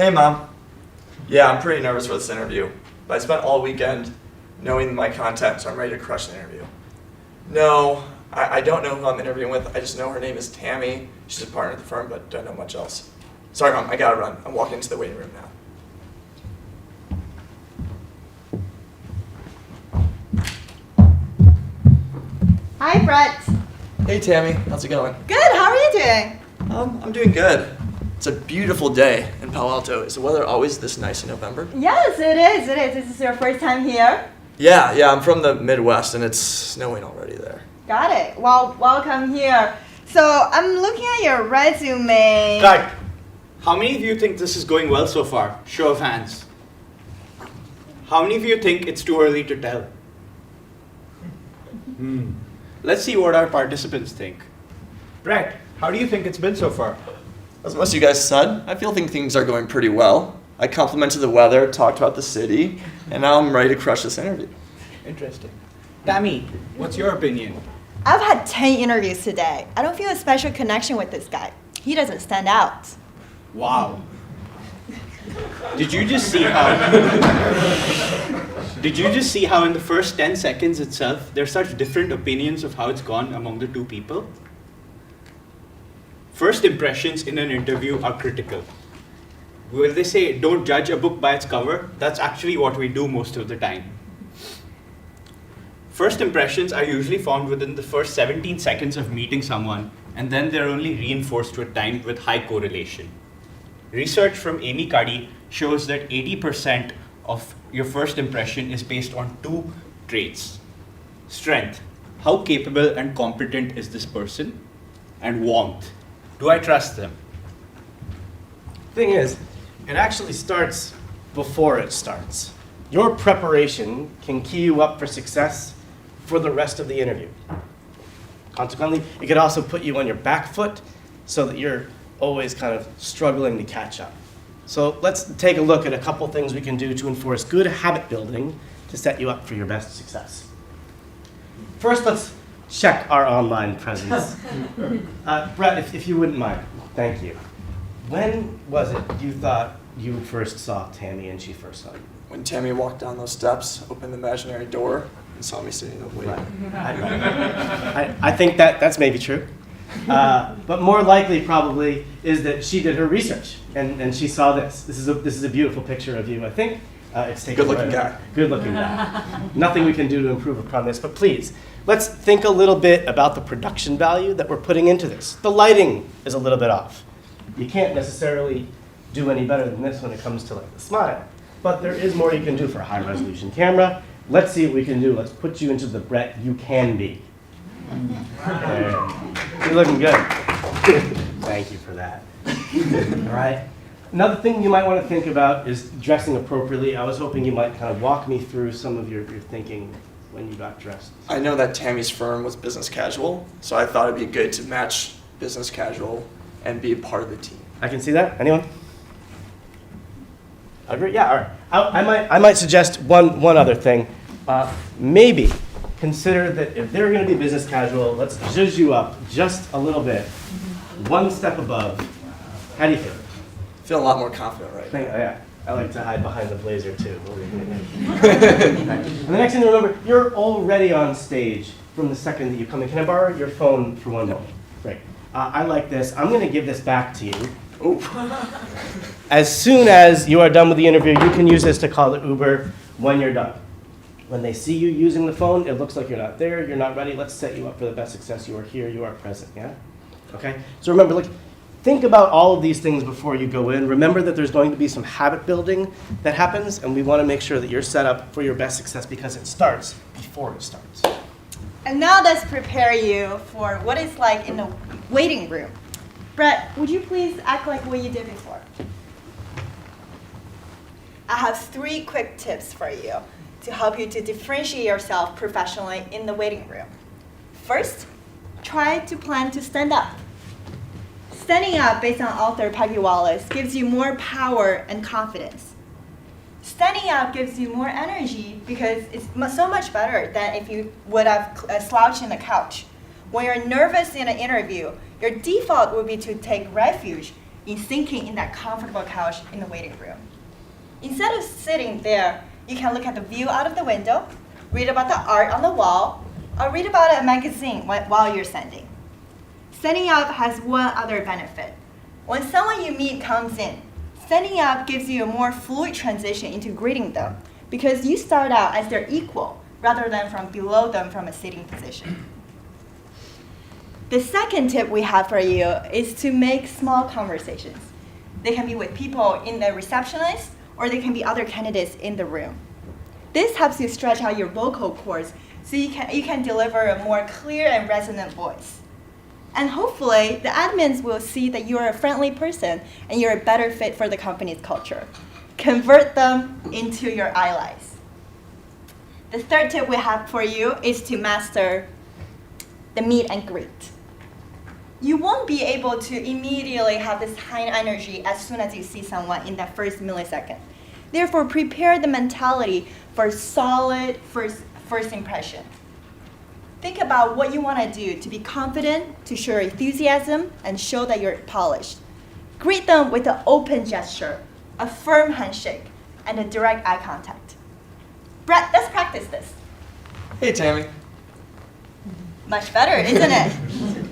Hey, Mom. Yeah, I'm pretty nervous for this interview, but I spent all weekend knowing my content, so I'm ready to crush the interview. No, I don't know who I'm interviewing with. I just know her name is Tammy. She's a partner at the firm, but don't know much else. Sorry, Mom, I gotta run. I'm walking into the waiting room now. Hi, Brett. Hey, Tammy. How's it going? Good, how are you doing? I'm doing good. It's a beautiful day in Palo Alto. Is the weather always this nice in November? Yes, it is. This is your first time here? Yeah, I'm from the Midwest, and it's snowing already there. Got it. Well, welcome here. So, I'm looking at your resume. Cut. How many of you think this is going well so far? Show of hands. How many of you think it's too early to tell? Let's see what our participants think. Brett, how do you think it's been so far? As most of you guys said, I think things are going pretty well. I complimented the weather, talked about the city, and now I'm ready to crush this interview. Interesting. Tammy, what's your opinion? I've had 10 interviews today. I don't feel a special connection with this guy. He doesn't stand out. Wow. Did you just see how in the first 10 seconds itself, there's such different opinions of how it's gone among the two people? First impressions in an interview are critical. When they say don't judge a book by its cover, that's actually what we do most of the time. First impressions are usually formed within the first 17 seconds of meeting someone, and then they're only reinforced with time with high correlation. Research from Amy Cuddy shows that 80% of your first impression is based on two traits. Strength, how capable and competent is this person? And warmth, do I trust them? Thing is, it actually starts before it starts. Your preparation can key you up for success for the rest of the interview. Consequently, it could also put you on your back foot so that you're always kind of struggling to catch up. So let's take a look at a couple things we can do to enforce good habit building to set you up for your best success. First, let's check our online presence. Brett, if you wouldn't mind, thank you. When was it you thought you first saw Tammy and she first saw you? When Tammy walked down those steps, opened the imaginary door, and saw me sitting in the waiting room. I think that's maybe true. But more likely probably is that she did her research and she saw this. This is a beautiful picture of you. I think it's taken. Good-looking guy. Good-looking guy. Nothing we can do to improve upon this, but please, let's think a little bit about the production value that we're putting into this. The lighting is a little bit off. You can't necessarily do any better than this when it comes to like the smile, but there is more you can do for a high-resolution camera. Let's see what we can do. Let's put you into the Brett you can be. There. You're looking good. Thank you for that. All right. Another thing you might want to think about is dressing appropriately. I was hoping you might kind of walk me through some of your thinking when you got dressed. I know that Tammy's firm was business casual, so I thought it'd be good to match business casual and be a part of the team. I can see that. Anyone? Agree? Yeah. All right. I might suggest one other thing. Maybe consider that if they're going to be business casual, let's zhuzh you up just a little bit, one step above. How do you feel? I feel a lot more confident right now. Yeah, I like to hide behind the blazer too. And the next thing to remember, you're already on stage from the second that you come in. Can I borrow your phone for one moment? Great. I like this. I'm going to give this back to you. Ooh. As soon as you are done with the interview, you can use this to call the Uber when you're done. When they see you using the phone, it looks like you're not there, you're not ready. Let's set you up for the best success. You are here, you are present, yeah? Okay? So remember, think about all of these things before you go in. Remember that there's going to be some habit building that happens, and we want to make sure that you're set up for your best success because it starts before it starts. And now let's prepare you for what it's like in the waiting room. Brett, would you please act like what you did before? I have 3 quick tips for you to help you to differentiate yourself professionally in the waiting room. First, try to plan to stand up. Standing up based on author Peggy Wallace gives you more power and confidence. Standing up gives you more energy because it's so much better than if you would have slouched in the couch. When you're nervous in an interview, your default would be to take refuge in sinking in that comfortable couch in the waiting room. Instead of sitting there, you can look at the view out of the window, read about the art on the wall, or read about a magazine while you're standing. Standing up has one other benefit. When someone you meet comes in, standing up gives you a more fluid transition into greeting them because you start out as their equal rather than from below them from a sitting position. The second tip we have for you is to make small conversations. They can be with people in the receptionist or they can be other candidates in the room. This helps you stretch out your vocal cords so you can deliver a more clear and resonant voice. And hopefully, the admins will see that you're a friendly person and you're a better fit for the company's culture. Convert them into your allies. The third tip we have for you is to master the meet and greet. You won't be able to immediately have this high energy as soon as you see someone in that first millisecond. Therefore, prepare the mentality for solid first impression. Think about what you want to do to be confident, to show enthusiasm, and show that you're polished. Greet them with an open gesture, a firm handshake, and a direct eye contact. Brett, let's practice this. Hey, Tammy. Much better, isn't it?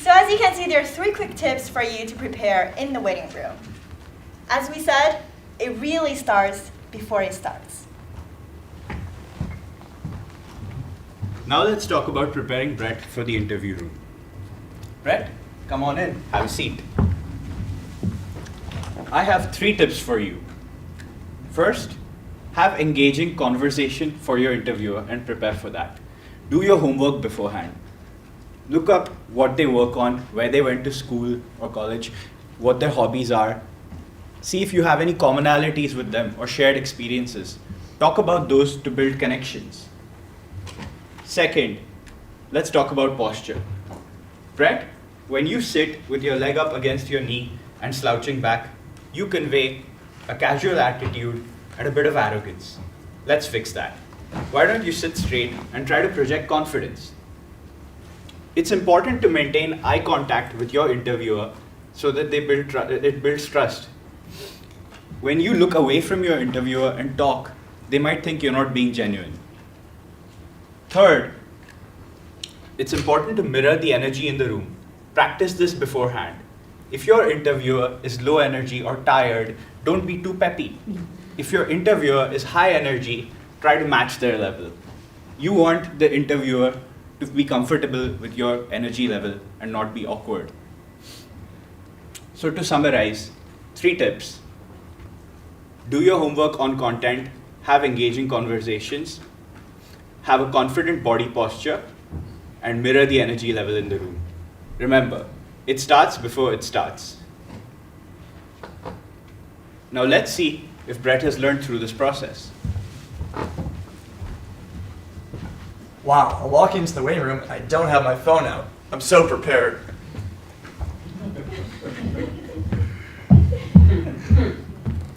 So as you can see, there are 3 quick tips for you to prepare in the waiting room. As we said, it really starts before it starts. Now let's talk about preparing Brett for the interview room. Brett, come on in, have a seat. I have 3 tips for you. First, have engaging conversation for your interviewer and prepare for that. Do your homework beforehand. Look up what they work on, where they went to school or college, what their hobbies are. See if you have any commonalities with them or shared experiences. Talk about those to build connections. Second, let's talk about posture. Brett, when you sit with your leg up against your knee and slouching back, you convey a casual attitude and a bit of arrogance. Let's fix that. Why don't you sit straight and try to project confidence? It's important to maintain eye contact with your interviewer so that it builds trust. When you look away from your interviewer and talk, they might think you're not being genuine. Third, it's important to mirror the energy in the room. Practice this beforehand. If your interviewer is low energy or tired, don't be too peppy. If your interviewer is high energy, try to match their level. You want the interviewer to be comfortable with your energy level and not be awkward. So to summarize, 3 tips. Do your homework on content, have engaging conversations, have a confident body posture, and mirror the energy level in the room. Remember, it starts before it starts. Now let's see if Brett has learned through this process. Wow, I walk into the waiting room and I don't have my phone out. I'm so prepared.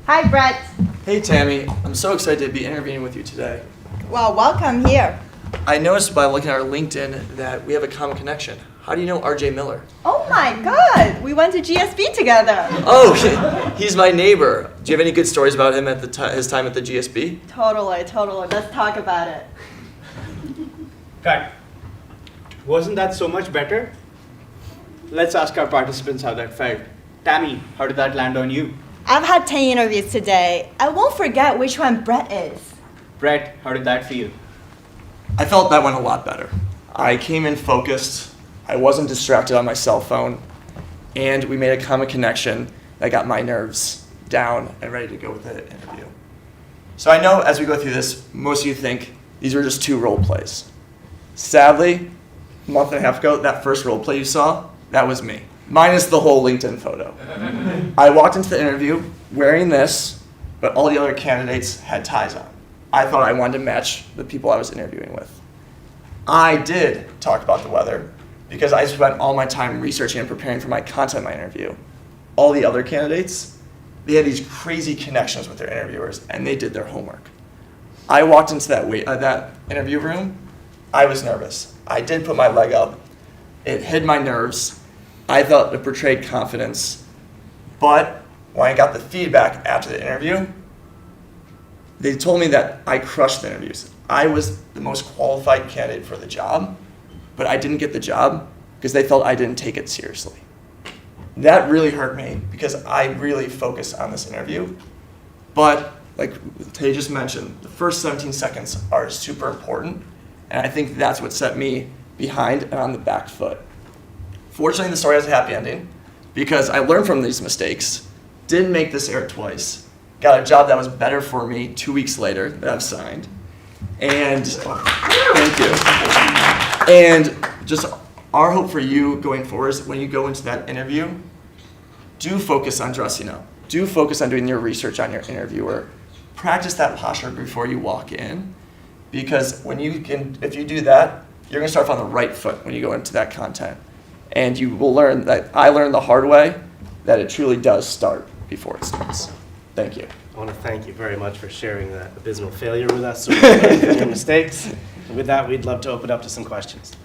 Hi, Brett. Hey, Tammy. I'm so excited to be interviewing with you today. Well, welcome here. I noticed by looking at our LinkedIn that we have a common connection. How do you know RJ Miller? Oh my God, we went to GSB together. Oh, he's my neighbor. Do you have any good stories about him at his time at the GSB? Totally. Let's talk about it. Cut. Wasn't that so much better? Let's ask our participants how that felt. Tammy, how did that land on you? I've had 10 interviews today. I won't forget which one Brett is. Brett, how did that feel? I felt that went a lot better. I came in focused, I wasn't distracted on my cell phone, and we made a common connection that got my nerves down and ready to go with the interview. So I know as we go through this, most of you think these were just 2 role plays. Sadly, a month and a half ago, that first role play you saw, that was me. Minus the whole LinkedIn photo. I walked into the interview wearing this, but all the other candidates had ties on. I thought I wanted to match the people I was interviewing with. I did talk about the weather because I spent all my time researching and preparing for my content in my interview. All the other candidates, they had these crazy connections with their interviewers and they did their homework. I walked into that interview room, I was nervous. I did put my leg up. It hid my nerves. I felt it portrayed confidence, But when I got the feedback after the interview, they told me that I crushed the interviews. I was the most qualified candidate for the job, but I didn't get the job because they felt I didn't take it seriously. That really hurt me because I really focused on this interview. But like Tay just mentioned, the first 17 seconds are super important, and I think that's what set me behind and on the back foot. Fortunately, the story has a happy ending because I learned from these mistakes, didn't make this air twice, got a job that was better for me 2 weeks later that I've signed, and thank you. And just our hope for you going forward is when you go into that interview, do focus on dressing up. Do focus on doing your research on your interviewer. Practice that posture before you walk in, because if you do that, you're gonna start off on the right foot when you go into that content. And you will learn that I learned the hard way that it truly does start before it starts. Thank you. I want to thank you very much for sharing that abysmal failure with us so we can learn from your mistakes. And with that, we'd love to open up to some questions.